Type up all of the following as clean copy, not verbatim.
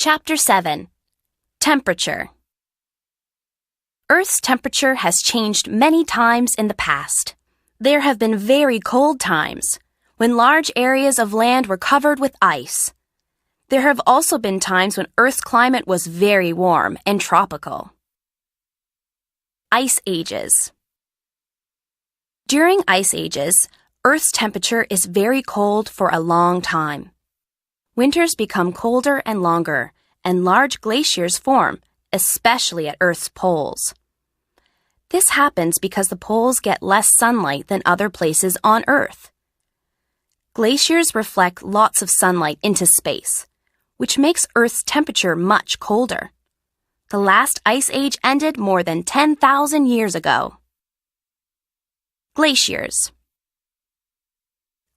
Chapter 7. Temperature. Earth's temperature has changed many times in the past. There have been very cold times, when large areas of land were covered with ice. There have also been times when Earth's climate was very warm and tropical. Ice ages. During ice ages, Earth's temperature is very cold for a long time. Winters become colder and longer, and large glaciers form, especially at Earth's poles. This happens because the poles get less sunlight than other places on Earth. Glaciers reflect lots of sunlight into space, which makes Earth's temperature much colder. The last ice age ended more than 10,000 years ago. Glaciers.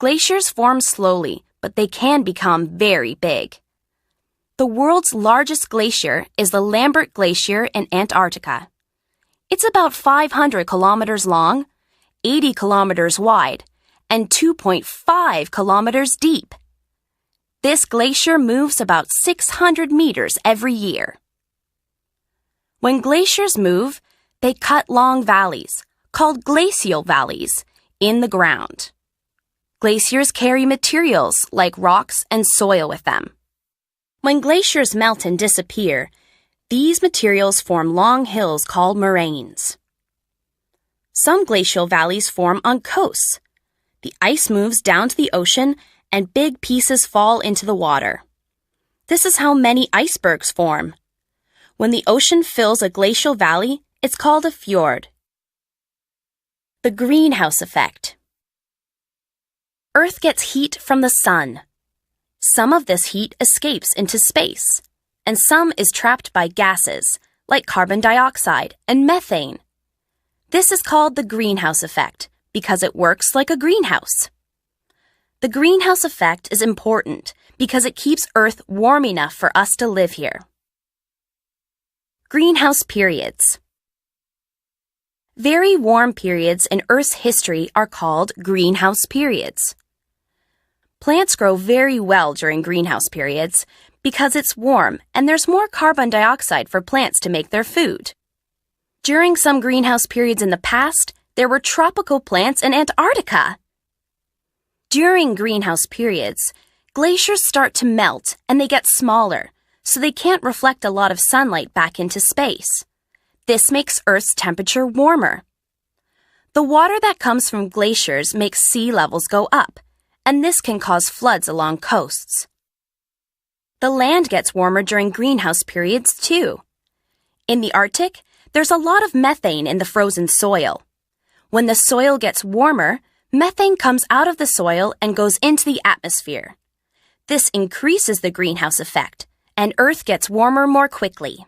Glaciers form slowly, but they can become very big. The world's largest glacier is the Lambert Glacier in Antarctica. It's about 500 kilometers long, 80 kilometers wide, and 2.5 kilometers deep. This glacier moves about 600 meters every year. When glaciers move, they cut long valleys, called glacial valleys, in the ground. Glaciers carry materials like rocks and soil with them. When glaciers melt and disappear, these materials form long hills called moraines. Some glacial valleys form on coasts. The ice moves down to the ocean and big pieces fall into the water. This is how many icebergs form. When the ocean fills a glacial valley, it's called a fjord. The greenhouse effect. Earth gets heat from the sun. Some of this heat escapes into space, and some is trapped by gases like carbon dioxide and methane. This is called the greenhouse effect because it works like a greenhouse. The greenhouse effect is important because it keeps Earth warm enough for us to live here. Greenhouse periods. Very warm periods in Earth's history are called greenhouse periods. Plants grow very well during greenhouse periods because it's warm and there's more carbon dioxide for plants to make their food. During some greenhouse periods in the past, there were tropical plants in Antarctica. During greenhouse periods, glaciers start to melt and they get smaller, so they can't reflect a lot of sunlight back into space. This makes Earth's temperature warmer. The water that comes from glaciers makes sea levels go up, and this can cause floods along coasts. The land gets warmer during greenhouse periods too. In the Arctic, there's a lot of methane in the frozen soil. When the soil gets warmer, methane comes out of the soil and goes into the atmosphere. This increases the greenhouse effect, and Earth gets warmer more quickly.